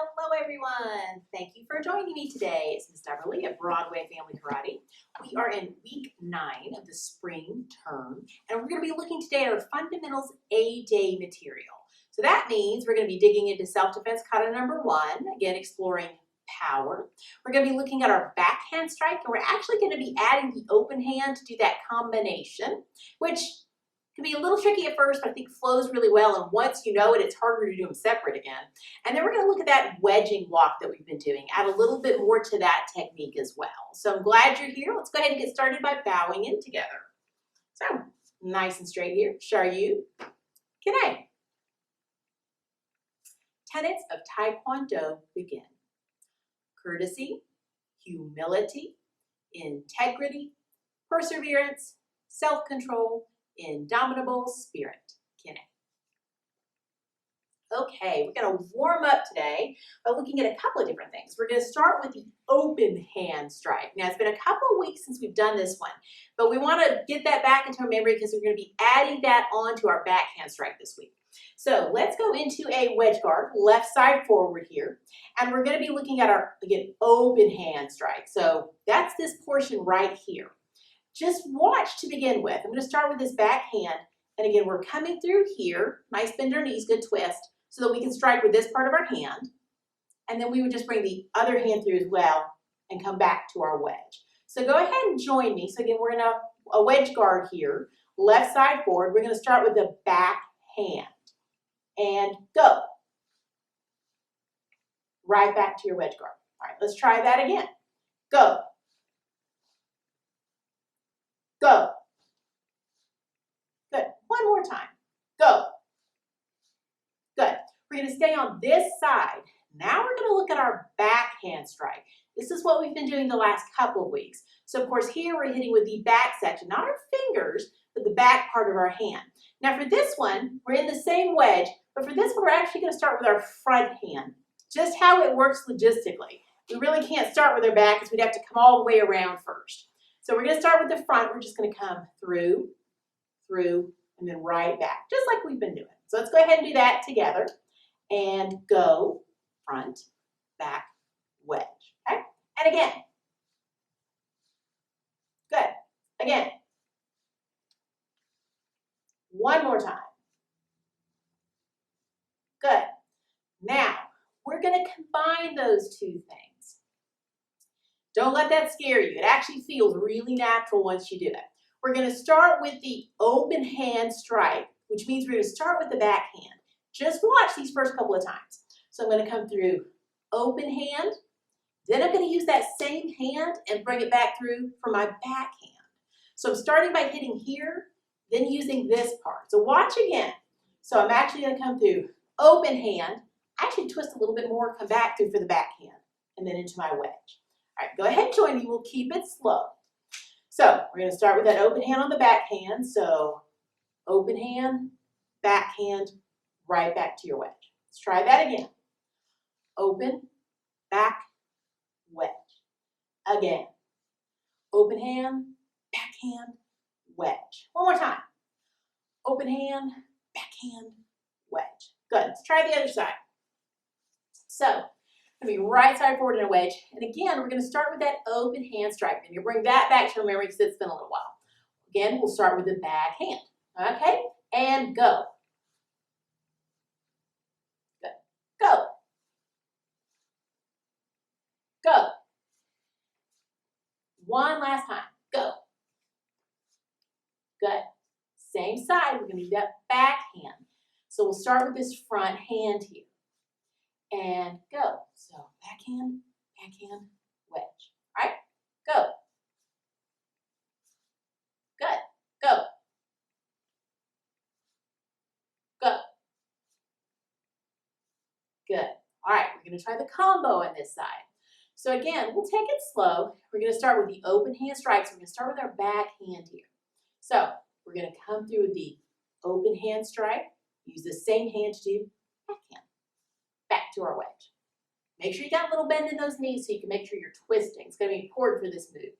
Hello everyone! Thank you for joining me today. It's Ms. Doubrley of Broadway Family Karate. We are in week 9 of the spring term, and we're going to be looking today at our fundamentals A-Day material. So that means we're going to be digging into self-defense kata number 1, again exploring power. We're going to be looking at our backhand strike, and we're actually going to be adding the open hand to do that combination, which can be a little tricky at first, but I think flows really well, and once you know it, it's harder to do them separate again. And then we're going to look at that wedging block that we've been doing, add a little bit more to that technique as well. So I'm glad you're here. Let's go ahead and get started by bowing in together. So, nice and straight here. Sharyu, Kine. Tenets of Taekwondo begin. Courtesy, humility, integrity, perseverance, self-control, indomitable spirit. Kine. Okay, we're going to warm up today by looking at a couple of different things. We're going to start with the open hand strike. Now, it's been a couple of weeks since we've done this one, but we want to get that back into our memory because we're going to be adding that onto our backhand strike this week. So let's go into a wedge guard, left side forward here, and we're going to be looking at our, again, open hand strike. So that's this portion right here. Just watch to begin with. I'm going to start with this backhand, and again, we're coming through here, nice bend our knees, good twist, so that we can strike with this part of our hand, and then we would just bring the other hand through as well and come back to our wedge. So go ahead and join me. So again, we're in a wedge guard here, left side forward. We're going to start with the back hand, and go. Right back to your wedge guard. All right, let's try that again. Go. Go. Good. One more time. Go. Good. We're going to stay on this side. Now we're going to look at our backhand strike. This is what we've been doing the last couple of weeks. So of course here we're hitting with the back section, not our fingers, but the back part of our hand. Now for this one, we're in the same wedge, but for this one we're actually going to start with our front hand. Just how it works logistically. We really can't start with our back because we'd have to come all the way around first. So we're going to start with the front. We're just going to come through, and then right back, just like we've been doing. So let's go ahead and do that together. And go, front, back, wedge. Okay? And again. Good. Again. One more time. Good. Now, we're going to combine those two things. Don't let that scare you. It actually feels really natural once you do it. We're going to start with the open hand strike, which means we're going to start with the back hand. Just watch these first couple of times. So I'm going to come through open hand, then I'm going to use that same hand and bring it back through for my back hand. So I'm starting by hitting here, then using this part. So watch again. So I'm actually going to come through open hand, actually twist a little bit more, come back through for the back hand, and then into my wedge. All right, go ahead and join me. We'll keep it slow. So we're going to start with that open hand on the back hand. So open hand, back hand, right back to your wedge. Let's try that again. Open, back, wedge. Again. Open hand, back hand, wedge. One more time. Open hand, back hand, wedge. Good. Let's try the other side. So, going to be right side forward in a wedge. And again, we're going to start with that open hand strike. And you bring that back to your memory because it's been a little while. Again, we'll start with the back hand. Okay? And go. Good. Go. Go. One last time. Go. Good. Same side. We're going to do that back hand. So we'll start with this front hand here. And go. So backhand, wedge. All right? Go. Good. Go. Go. Good. All right, we're going to try the combo on this side. So again, we'll take it slow. We're going to start with the open hand strikes. We're going to start with our back hand here. So we're going to come through with the open hand strike. Use the same hand to do backhand. Back to our wedge. Make sure you got a little bend in those knees so you can make sure you're twisting. It's going to be important for this move.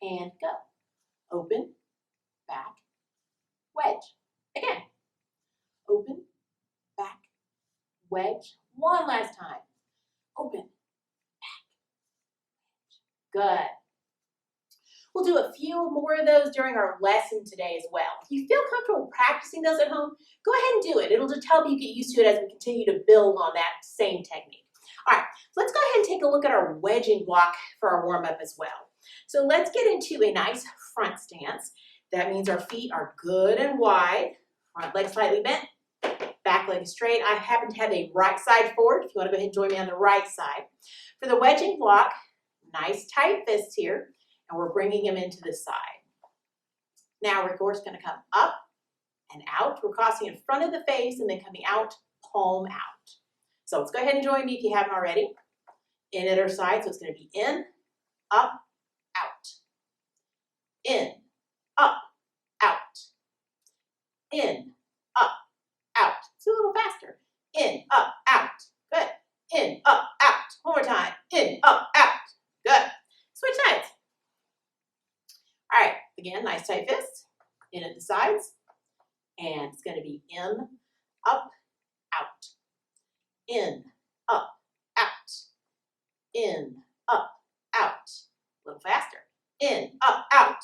And go. Open, back, wedge. Again. Open, back, wedge. One last time. We'll do a few more of those during our lesson today as well. If you feel comfortable practicing those at home, go ahead and do it. It'll just help you get used to it as we continue to build on that same technique. All right, so let's go ahead and take a look at our wedging block for our warm-up as well. So let's get into a nice front stance. That means our feet are good and wide, front leg slightly bent, back leg straight. I happen to have a right side forward. If you want to go ahead and join me on the right side. For the wedging block, nice tight fists here, and we're bringing them into the side. Now we're of course going to come up and out. We're crossing in front of the face and then coming out, palm out. So let's go ahead and join me if you haven't already. In at our side, so it's going to be in, up, out. In, up, out. In, up, out. It's a little faster. In, up, out. Good. In, up, out. One more time. In, up, out. Good. Switch sides. All right. Again, nice tight fists. In at the sides. And it's going to be in, up, out. In, up, out. In, up, out. A little faster. In, up, out.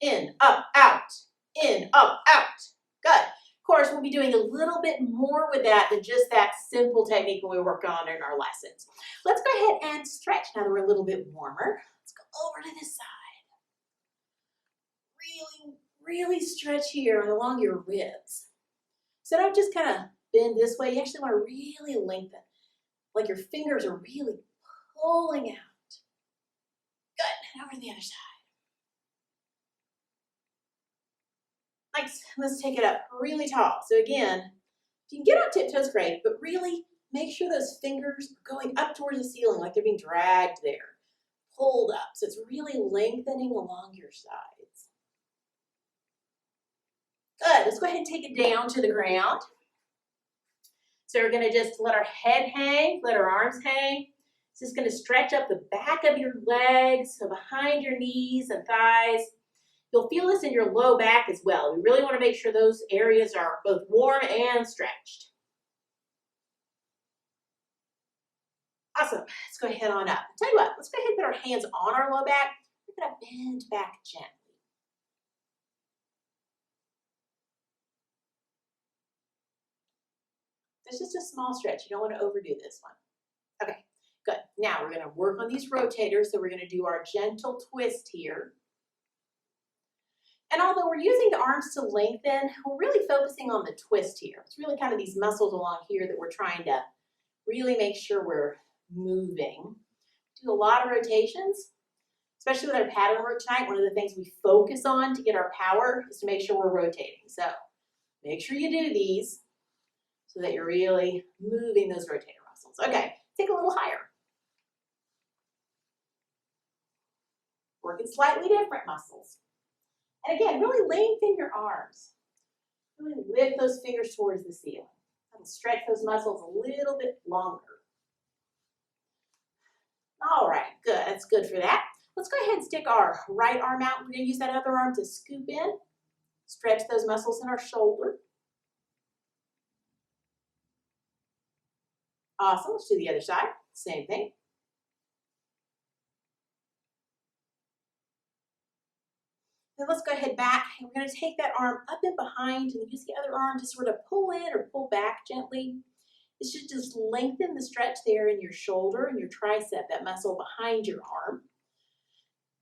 In, up, out. In, up, out. Good. Of course, we'll be doing a little bit more with that than just that simple technique when we work on in our lessons. Let's go ahead and stretch now that we're a little bit warmer. Let's go over to this side. Really stretch here along your ribs. So don't just kind of bend this way. You actually want to really lengthen, like your fingers are really pulling out. Good. And over to the other side. Nice. Let's take it up really tall. So again, if you can get on tiptoes, great, but really make sure those fingers are going up towards the ceiling like they're being dragged there, pulled up. So it's really lengthening along your sides. Good. Let's go ahead and take it down to the ground. So we're going to just let our head hang, let our arms hang. It's just going to stretch up the back of your legs, so behind your knees and thighs. You'll feel this in your low back as well. We really want to make sure those areas are both warm and stretched. Awesome. Let's go ahead on up. Tell you what, let's go ahead and put our hands on our low back. We're going to bend back gently. It's just a small stretch. You don't want to overdo this one. Okay, good. Now we're going to work on these rotators. So we're going to do our gentle twist here. And although we're using the arms to lengthen, we're really focusing on the twist here. It's really kind of these muscles along here that we're trying to really make sure we're moving. Do a lot of rotations, especially with our pattern work tonight. One of the things we focus on to get our power is to make sure we're rotating. So make sure you do these so that you're really moving those rotator muscles. Okay, take a little higher. Working slightly different muscles. And again, really lengthen your arms. Really lift those fingers towards the ceiling. And stretch those muscles a little bit longer. All right, good. That's good for that. Let's go ahead and stick our right arm out. We're going to use that other arm to scoop in. Stretch those muscles in our shoulder. Awesome. Let's do the other side. Same thing. Then let's go ahead back, and we're going to take that arm up and behind and use the other arm to sort of pull in or pull back gently. It should just lengthen the stretch there in your shoulder and your tricep, that muscle behind your arm.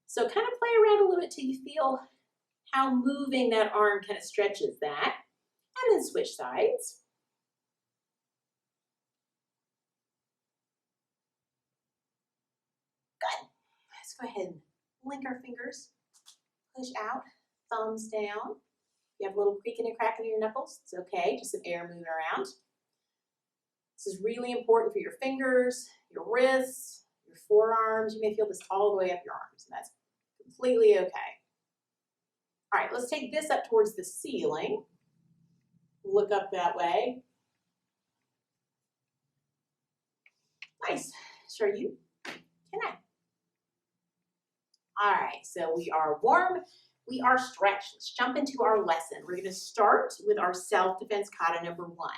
So kind of play around a little bit till you feel how moving that arm kind of stretches that. And then switch sides. Good. Let's go ahead and link our fingers. Push out, thumbs down. If you have a little creaking and cracking in your knuckles, it's okay, just some air moving around. This is really important for your fingers, your wrists, your forearms. You may feel this all the way up your arms, and that's completely okay. All right, let's take this up towards the ceiling. Look up that way. Nice. Sure you can I? All right, so we are warm, we are stretched. Let's jump into our lesson. We're going to start with our self-defense kata number 1.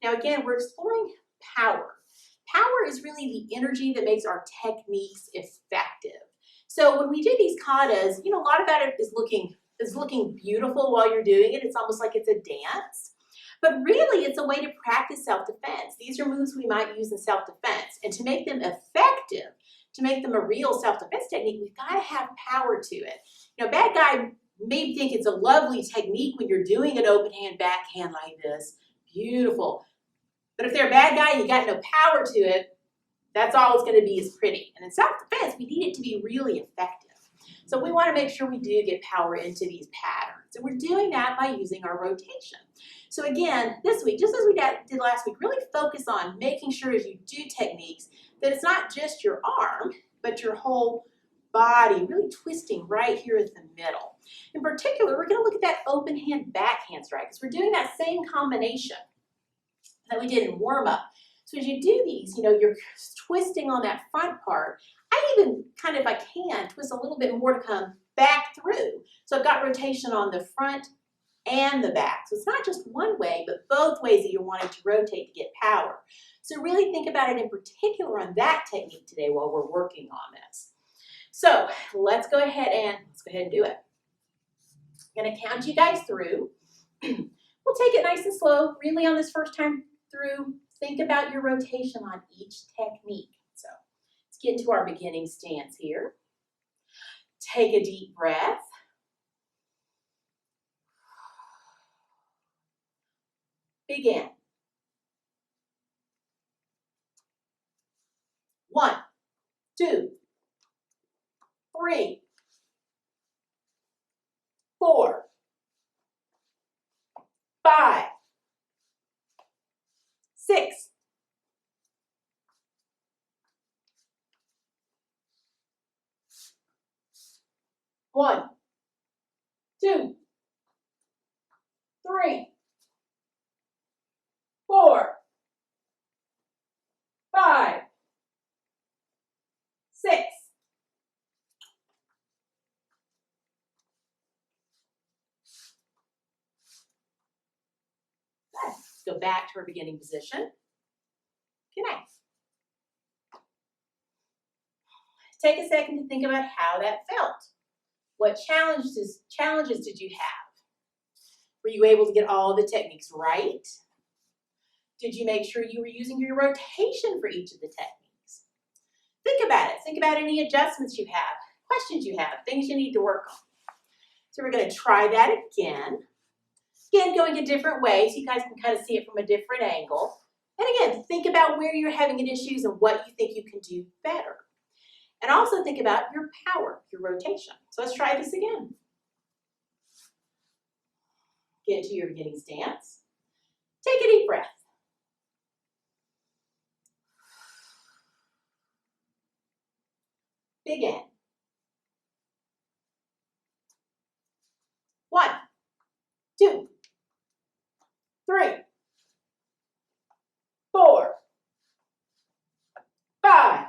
Now again, we're exploring power. Power is really the energy that makes our techniques effective. So when we do these katas, you know, a lot about it is looking beautiful while you're doing it. It's almost like it's a dance. But really, it's a way to practice self-defense. These are moves we might use in self-defense. And to make them effective, to make them a real self-defense technique, we've got to have power to it. You know, bad guy may think it's a lovely technique when you're doing an open hand backhand like this. Beautiful. But if they're a bad guy and you got no power to it, that's all it's going to be is pretty. And in self-defense, we need it to be really effective. So we want to make sure we do get power into these patterns. And we're doing that by using our rotation. So again, this week, just as we did last week, really focus on making sure as you do techniques that it's not just your arm, but your whole body, really twisting right here at the middle. In particular, we're going to look at that open hand backhand strike because we're doing that same combination that we did in warm-up. So as you do these, you know, you're twisting on that front part. I even kind of, if I can, twist a little bit more to come back through. So I've got rotation on the front and the back. So it's not just one way, but both ways that you're wanting to rotate to get power. So really think about it in particular on that technique today while we're working on this. So let's go ahead and do it. I'm going to count you guys through. We'll take it nice and slow. Really on this first time through, think about your rotation on each technique. So let's get into our beginning stance here. Take a deep breath. Begin. 1, 2, 3, 4, 5, 6, 1, 2, 3, 4, 5, 6. Let's go back to our beginning position. Good night. Take a second to think about how that felt. What challenges did you have? Were you able to get all the techniques right? Did you make sure you were using your rotation for each of the techniques? Think about it. Think about any adjustments you have, questions you have, things you need to work on. So we're going to try that again. Again, going a different way so you guys can kind of see it from a different angle. And again, think about where you're having issues and what you think you can do better. And also think about your power, your rotation. So let's try this again. Get into your beginning stance. Take a deep breath. Begin. 1, 2, 3, 4, 5,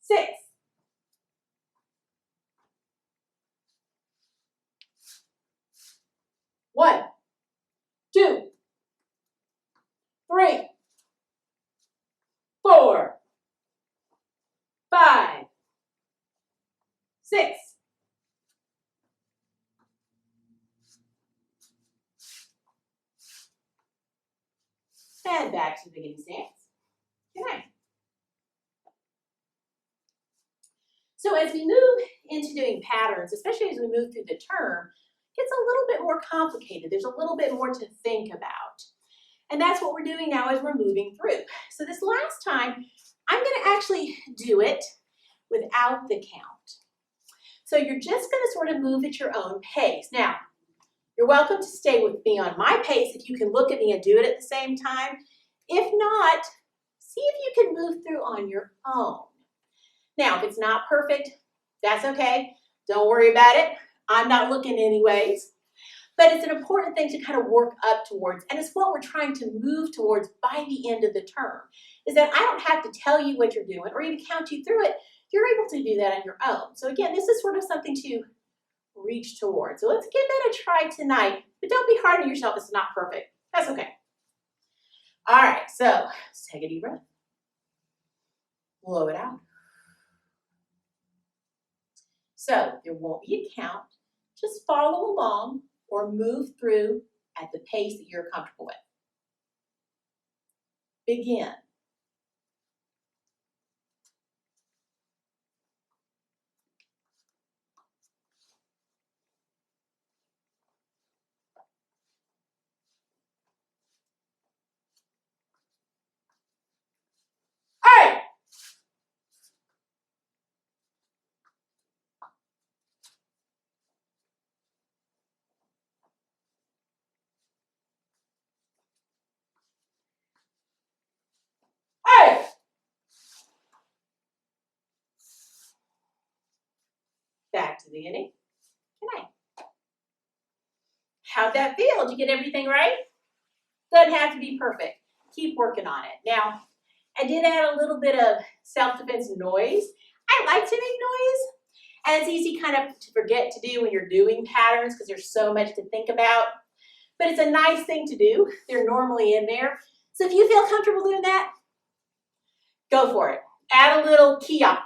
6, 1, 2, 3, 4, 5, 6, and back to the beginning stance. Good night. So as we move into doing patterns, especially as we move through the term, it gets a little bit more complicated. There's a little bit more to think about. And that's what we're doing now as we're moving through. So this last time, I'm going to actually do it without the count. So you're just going to sort of move at your own pace. Now, you're welcome to stay with me on my pace if you can look at me and do it at the same time. If not, see if you can move through on your own. Now, if it's not perfect, that's okay. Don't worry about it. I'm not looking anyways. But it's an important thing to kind of work up towards, and it's what we're trying to move towards by the end of the term, is that I don't have to tell you what you're doing or even count you through it. You're able to do that on your own. So again, this is sort of something to reach towards. So let's give that a try tonight, but don't be hard on yourself. It's not perfect. That's okay. All right, so let's take a deep breath. Blow it out. So there won't be a count. Just follow along or move through at the pace that you're comfortable with. Begin. All right. All right. Back to the beginning. Okay. How'd that feel? Did you get everything right? Doesn't have to be perfect. Keep working on it. Now, I did add a little bit of self-defense noise. I like to make noise, and it's easy kind of to forget to do when you're doing patterns because there's so much to think about. But it's a nice thing to do. They're normally in there. So if you feel comfortable doing that, go for it. Add a little key up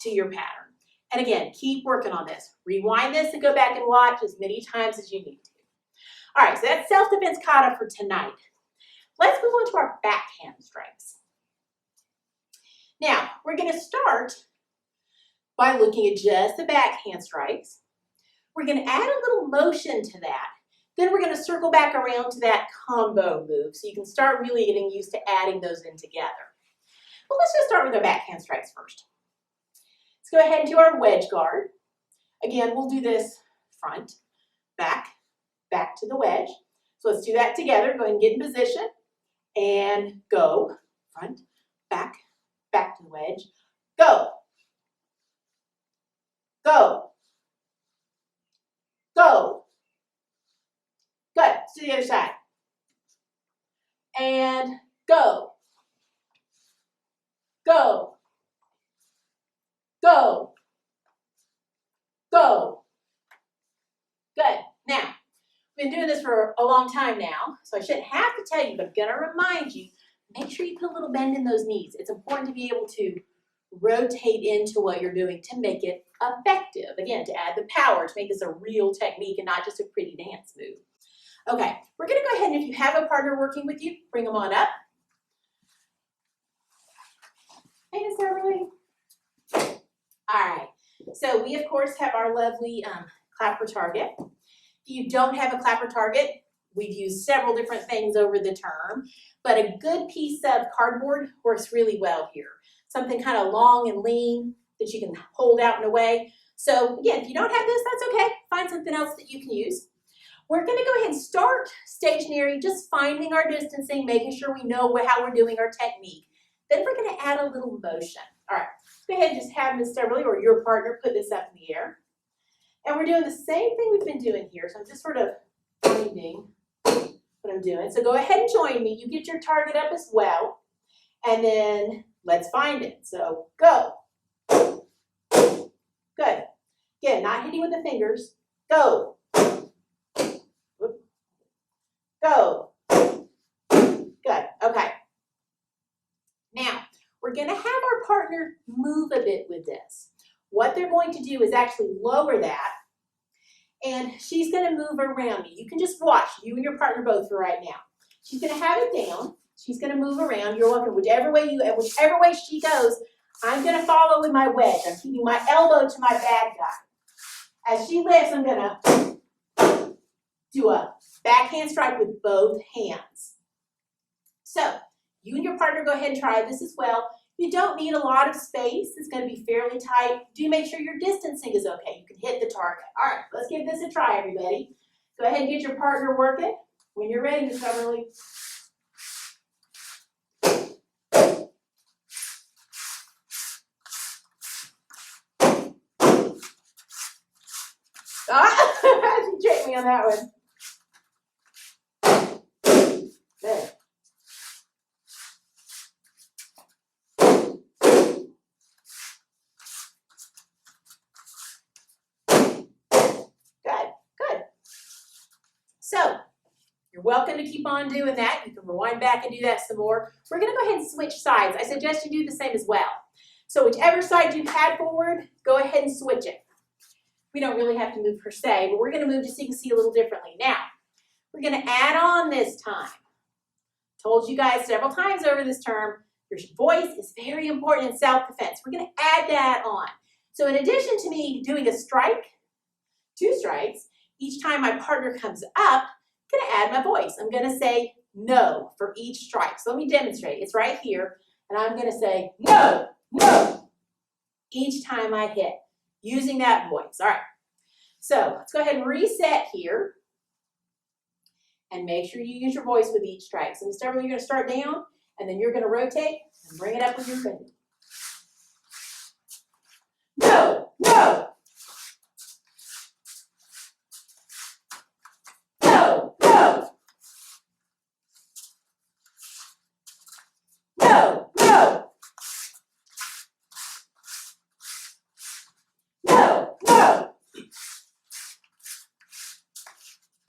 to your pattern. And again, keep working on this. Rewind this and go back and watch as many times as you need to. All right, so that's self-defense kata for tonight. Let's move on to our backhand strikes. Now, we're going to start by looking at just the backhand strikes. We're going to add a little motion to that. Then we're going to circle back around to that combo move so you can start really getting used to adding those in together. But let's just start with our backhand strikes first. Let's go ahead and do our wedge guard. Again, we'll do this front, back, back to the wedge. So let's do that together. Go ahead and get in position and go. Front, back, back to the wedge. Go. Go. Go. Good. Let's do the other side. And go. Go. Go. Go. Good. Now, we've been doing this for a long time now, so I shouldn't have to tell you, but I'm going to remind you, make sure you put a little bend in those knees. It's important to be able to rotate into what you're doing to make it effective. Again, to add the power, to make this a real technique and not just a pretty dance move. Okay, we're going to go ahead and if you have a partner working with you, bring them on up. Hey, is that really? All right, so we of course have our lovely clapper target. If you don't have a clapper target, we've used several different things over the term, but a good piece of cardboard works really well here. Something kind of long and lean that you can hold out and away. So again, if you don't have this, that's okay. Find something else that you can use. We're going to go ahead and start stationary, just finding our distancing, making sure we know how we're doing our technique. Then we're going to add a little motion. All right, go ahead and just have Ms. Doubrley or your partner put this up in the air. And we're doing the same thing we've been doing here. So I'm just sort of finding what I'm doing. So go ahead and join me. You get your target up as well. And then let's find it. So go. Good. Again, not hitting with the fingers. Go. Go. Good. Okay. Now, we're going to have our partner move a bit with this. What they're going to do is actually lower that, and she's going to move around me. You can just watch, you and your partner both for right now. She's going to have it down. She's going to move around. You're welcome. Whichever way she goes, I'm going to follow with my wedge. I'm keeping my elbow to my bad guy. As she lifts, I'm going to do a backhand strike with both hands. So, you and your partner go ahead and try this as well. You don't need a lot of space. It's going to be fairly tight. Do make sure your distancing is okay. You can hit the target. All right, let's give this a try, everybody. Go ahead and get your partner working. When you're ready, Ms. Doubrley. She tricked me on that one. Good. So, you're welcome to keep on doing that. You can rewind back and do that some more. We're going to go ahead and switch sides. I suggest you do the same as well. So whichever side you've had forward, go ahead and switch it. We don't really have to move per se, but we're going to move just so you can see a little differently. Now, we're going to add on this time. Told you guys several times over this term, your voice is very important in self-defense. We're going to add that on. So in addition to me doing a strike, 2 strikes, each time my partner comes up, I'm going to add my voice. I'm going to say no for each strike. So let me demonstrate. It's right here, and I'm going to say no, no, each time I hit, using that voice. All right. So let's go ahead and reset here. And make sure you use your voice with each strike. So Ms. Doubrley, you're going to start down, and then you're going to rotate and bring it up with your finger. No, no. No, no. No, no. No, no.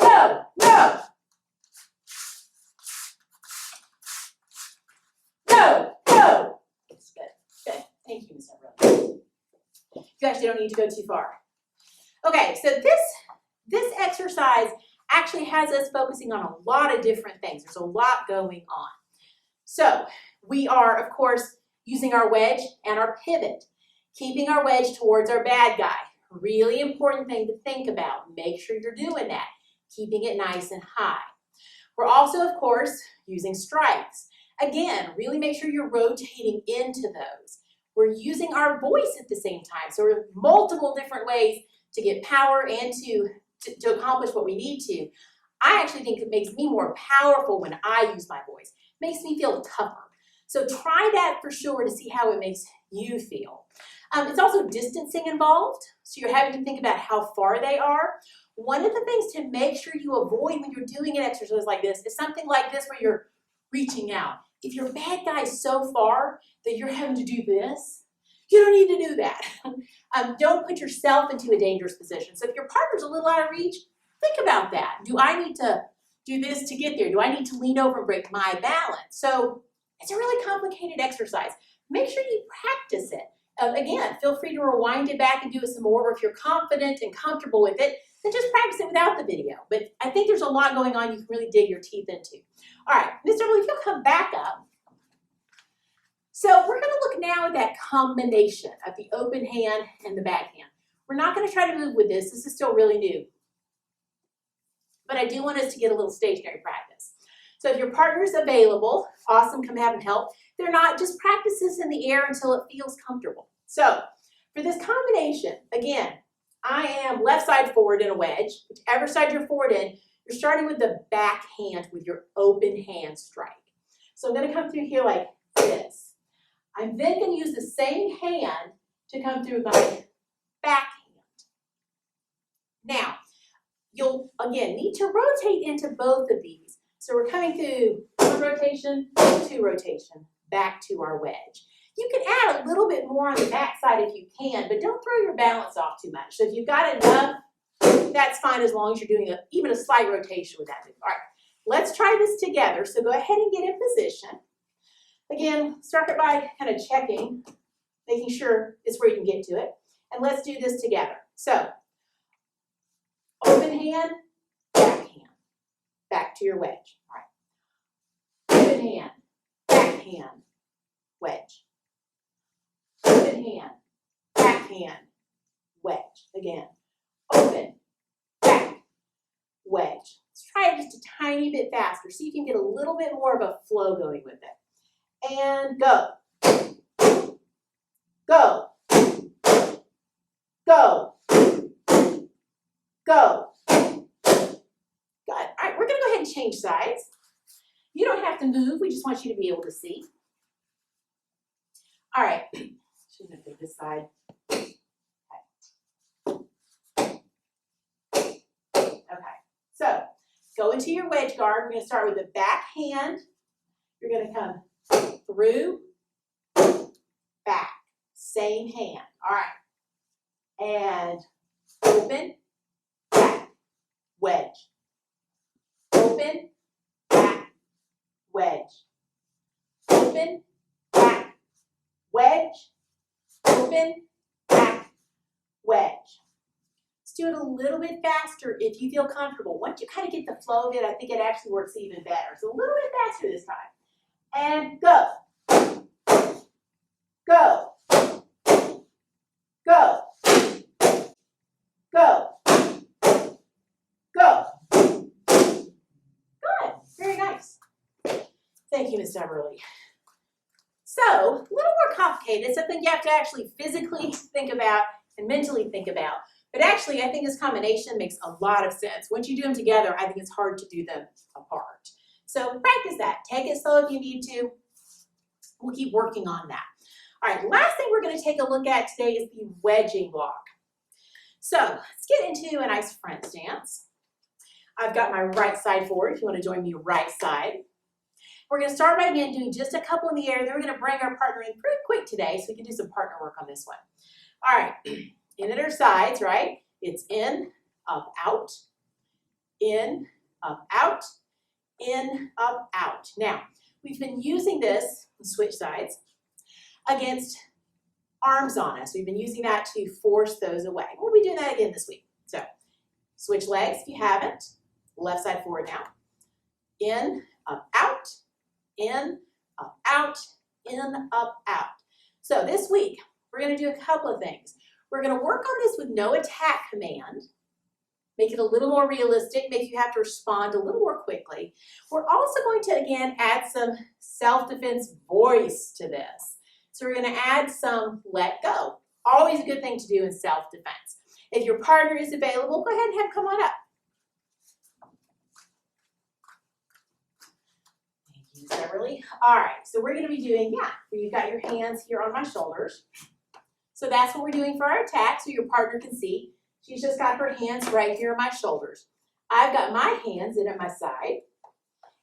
No, no. No, no. That's good. Good. Thank you, Ms. Doubrley. You actually don't need to go too far. Okay, so this exercise actually has us focusing on a lot of different things. There's a lot going on. So we are, of course, using our wedge and our pivot, keeping our wedge towards our bad guy. Really important thing to think about. Make sure you're doing that, keeping it nice and high. We're also, of course, using strikes. Again, really make sure you're rotating into those. We're using our voice at the same time. So we're multiple different ways to get power and to accomplish what we need to. I actually think it makes me more powerful when I use my voice. It makes me feel tougher. So try that for sure to see how it makes you feel. It's also distancing involved. So you're having to think about how far they are. One of the things to make sure you avoid when you're doing an exercise like this is something like this where you're reaching out. If your bad guy is so far that you're having to do this, you don't need to do that. Don't put yourself into a dangerous position. So if your partner's a little out of reach, think about that. Do I need to do this to get there? Do I need to lean over and break my balance? So it's a really complicated exercise. Make sure you practice it. Again, feel free to rewind it back and do it some more, or if you're confident and comfortable with it, then just practice it without the video. But I think there's a lot going on you can really dig your teeth into. All right, Ms. Doubrley, if you'll come back up. So we're going to look now at that combination of the open hand and the backhand. We're not going to try to move with this. This is still really new. But I do want us to get a little stationary practice. So if your partner's available, awesome, come have them help. If they're not, just practice this in the air until it feels comfortable. So for this combination, again, I am left side forward in a wedge. Whichever side you're forward in, you're starting with the back hand with your open hand strike. So I'm going to come through here like this. I'm then going to use the same hand to come through my backhand. Now, you'll, again, need to rotate into both of these. So we're coming through 1 rotation, 2 rotation, back to our wedge. You can add a little bit more on the back side if you can, but don't throw your balance off too much. So if you've got enough, that's fine as long as you're doing even a slight rotation with that move. All right, let's try this together. So go ahead and get in position. Again, start it by kind of checking, making sure it's where you can get to it. And let's do this together. So, open hand, backhand, back to your wedge. All right. Open hand, backhand, wedge. Open hand, backhand, wedge. Again, open, back, wedge. Let's try it just a tiny bit faster so you can get a little bit more of a flow going with it. And go. Go. Go. Go. Good. All right, we're going to go ahead and change sides. You don't have to move. We just want you to be able to see. All right. Shouldn't have been this side. Okay. So, go into your wedge guard. We're going to start with the back hand. You're going to come through, back, same hand. All right. And open, back, wedge. Open, back, wedge. Open, back, wedge. Open, back, wedge. do it a little bit faster if you feel comfortable. Once you kind of get the flow of it, I think it actually works even better. So a little bit faster this time. And go. Go. Go. Go. Go. Good. Very nice. Thank you, Ms. Doubrley. So, a little more complicated, something you have to actually physically think about and mentally think about. But actually, I think this combination makes a lot of sense. Once you do them together, I think it's hard to do them apart. So practice that. Take it slow if you need to. We'll keep working on that. All right, last thing we're going to take a look at today is the wedging block. So let's get into a nice front stance. I've got my right side forward if you want to join me right side. We're going to start right again doing just a couple in the air. Then we're going to bring our partner in pretty quick today so we can do some partner work on this one. All right, in at our sides, right? It's in, up, out, in, up, out, in, up, out. Now, we've been using this, switch sides, against arms on us. We've been using that to force those away. We'll be doing that again this week. So, switch legs if you haven't. Left side forward now. In, up, out, in, up, out, in, up, out. So this week, we're going to do a couple of things. We're going to work on this with no attack command. Make it a little more realistic, make you have to respond a little more quickly. We're also going to, again, add some self-defense voice to this. So we're going to add some let go. Always a good thing to do in self-defense. If your partner is available, go ahead and have him come on up. Thank you, Doubrley. All right, so we're going to be doing, you've got your hands here on my shoulders. So that's what we're doing for our attack, so your partner can see. She's just got her hands right here on my shoulders. I've got my hands in at my side.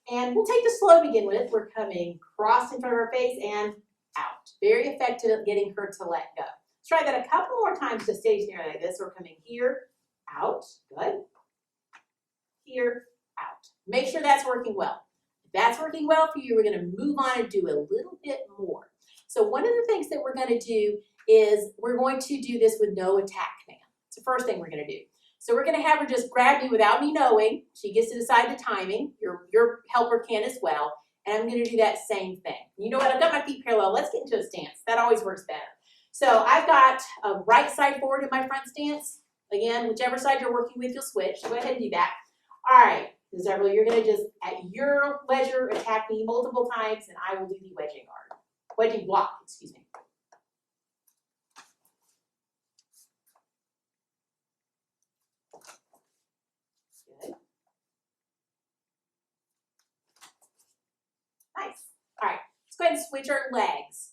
And we'll take the slow to begin with. We're coming cross in front of our face and out. Very effective at getting her to let go. Let's try that a couple more times to stay here like this. We're coming here, out, good. Here, out. Make sure that's working well. If that's working well for you, we're going to move on and do a little bit more. So one of the things that we're going to do is we're going to do this with no attack command. It's the first thing we're going to do. So we're going to have her just grab me without me knowing. She gets to decide the timing. Your helper can as well. And I'm going to do that same thing. You know what? I've got my feet parallel. Let's get into a stance. That always works better. So I've got a right side forward in my front stance. Again, whichever side you're working with, you'll switch. So go ahead and do that. All right. Ms. Doubrley, you're going to just, at your leisure, attack me multiple times, and I will do the wedging guard. Wedging block, excuse me. Good. Nice. All right, let's go ahead and switch our legs.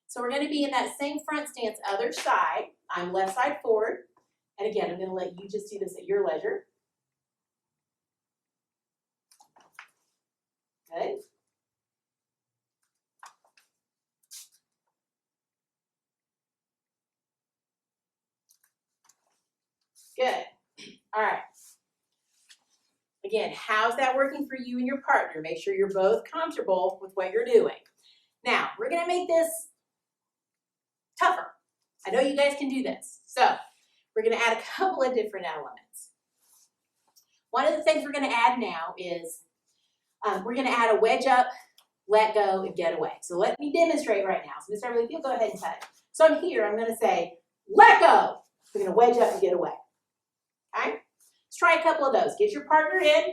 So we're going to be in that same front stance, other side. I'm left side forward. And again, I'm going to let you just do this at your leisure. Good. Good. All right. Again, how's that working for you and your partner? Make sure you're both comfortable with what you're doing. Now, we're going to make this tougher. I know you guys can do this. So, we're going to add a couple of different elements. One of the things we're going to add now is we're going to add a wedge up, let go, and get away. So let me demonstrate right now. So Ms. Doubrley, if you'll go ahead and touch. So I'm here, I'm going to say, let go. We're going to wedge up and get away. Okay? Let's try a couple of those. Get your partner in.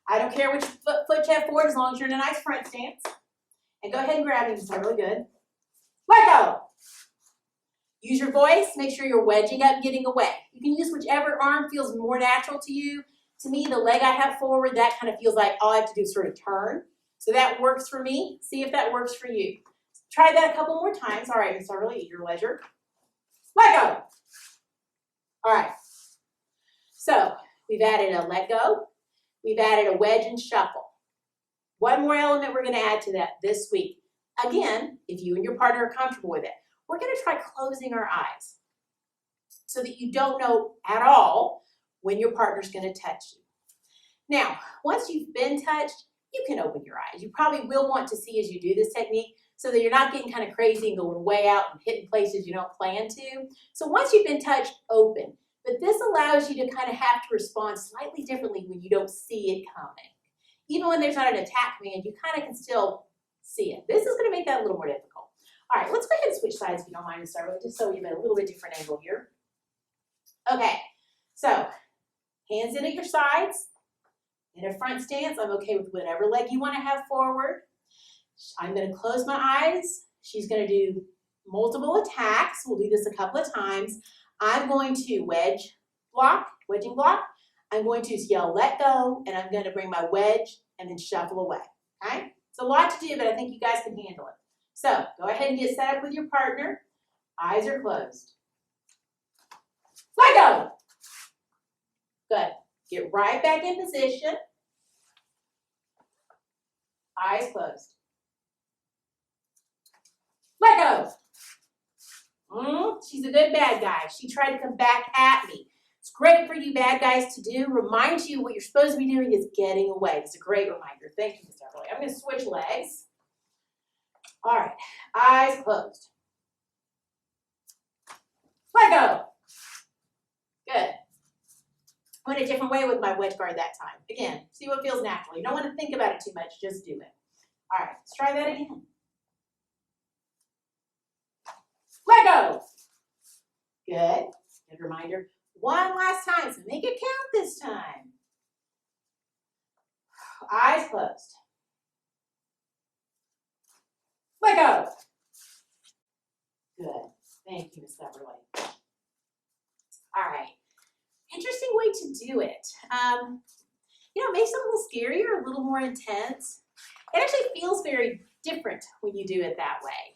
I don't care which foot you have forward as long as you're in a nice front stance. And go ahead and grab it. It's really good. Let go. Use your voice. Make sure you're wedging up and getting away. You can use whichever arm feels more natural to you. To me, the leg I have forward, that kind of feels like all I have to do is sort of turn. So that works for me. See if that works for you. Try that a couple more times. All right, Ms. Doubrley, at your leisure. Let go. All right. So we've added a let go. We've added a wedge and shuffle. One more element we're going to add to that this week. Again, if you and your partner are comfortable with it, we're going to try closing our eyes so that you don't know at all when your partner's going to touch you. Now, once you've been touched, you can open your eyes. You probably will want to see as you do this technique so that you're not getting kind of crazy and going way out and hitting places you don't plan to. So once you've been touched, open. But this allows you to kind of have to respond slightly differently when you don't see it coming. Even when there's not an attack command, you kind of can still see it. This is going to make that a little more difficult. All right, let's go ahead and switch sides if you don't mind to start with, just so we have a little bit different angle here. Okay, so hands in at your sides. In a front stance, I'm okay with whatever leg you want to have forward. I'm going to close my eyes. She's going to do multiple attacks. We'll do this a couple of times. I'm going to wedging block. I'm going to yell, let go, and I'm going to bring my wedge and then shuffle away, okay? It's a lot to do, but I think you guys can handle it. So go ahead and get set up with your partner. Eyes are closed. Let go. Good. Get right back in position. Eyes closed. Let go. She's a good bad guy. She tried to come back at me. It's great for you bad guys to do. Reminds you what you're supposed to be doing is getting away. It's a great reminder. Thank you, Ms. Doubrley. I'm going to switch legs. All right. Eyes closed. Let go. Good. Went a different way with my wedge guard that time. Again, see what feels natural. You don't want to think about it too much. Just do it. All right. Let's try that again. Let go. Good. Good reminder. One last time, so make it count this time. Eyes closed. Let go. Good. Thank you, Ms. Doubrley. All right. Interesting way to do it. It makes it a little scarier, a little more intense. It actually feels very different when you do it that way.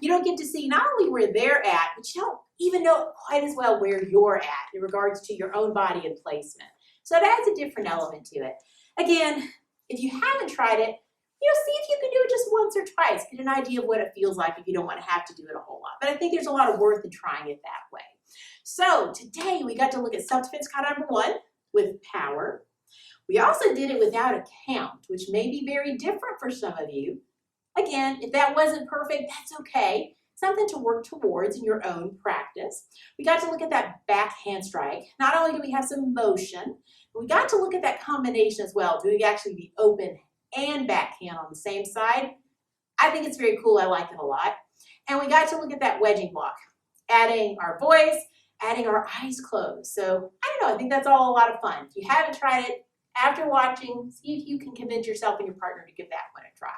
You don't get to see not only where they're at, but you don't even know quite as well where you're at in regards to your own body and placement. So it adds a different element to it. Again, if you haven't tried it, see if you can do it just once or twice. Get an idea of what it feels like if you don't want to have to do it a whole lot. But I think there's a lot of worth in trying it that way. So today we got to look at self-defense kata number 1 with power. We also did it without a count, which may be very different for some of you. Again, if that wasn't perfect, that's okay. Something to work towards in your own practice. We got to look at that backhand strike. Not only do we have some motion, but we got to look at that combination as well. Do we actually be open and backhand on the same side? I think it's very cool. I like it a lot. And we got to look at that wedging block, adding our voice, adding our eyes closed. So I don't know, I think that's all a lot of fun. If you haven't tried it, after watching, see if you can convince yourself and your partner to give that one a try.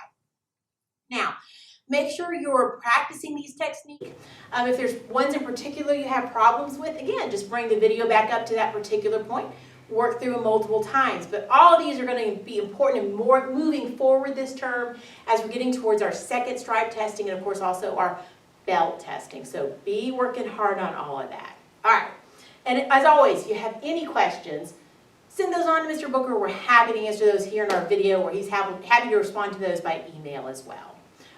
Now, make sure you're practicing these techniques. If there's ones in particular you have problems with, again, just bring the video back up to that particular point. Work through them multiple times. But all of these are going to be important and more moving forward this term as we're getting towards our second stripe testing and, of course, also our belt testing. So be working hard on all of that. All right. And as always, if you have any questions, send those on to Mr. Booker. We're happy to answer those here in our video, or he's happy to respond to those by email as well.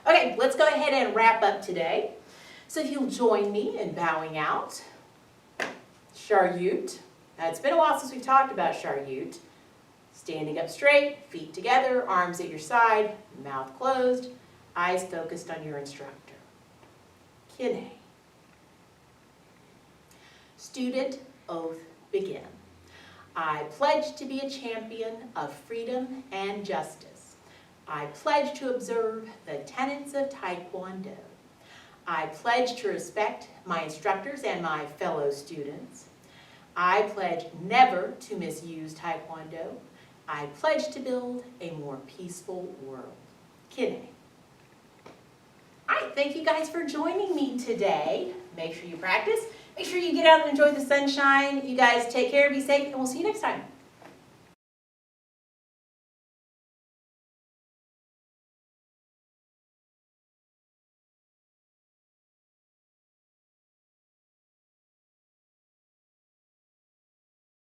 Okay, let's go ahead and wrap up today. So if you'll join me in bowing out. Sharyut. Now, it's been a while since we've talked about Sharyut. Standing up straight, feet together, arms at your side, mouth closed, eyes focused on your instructor. Kine. Student oath begin. I pledge to be a champion of freedom and justice. I pledge to observe the tenets of Taekwondo. I pledge to respect my instructors and my fellow students. I pledge never to misuse Taekwondo. I pledge to build a more peaceful world. Kine. All right, thank you guys for joining me today. Make sure you practice. Make sure you get out and enjoy the sunshine. You guys take care, be safe, and we'll see you next time.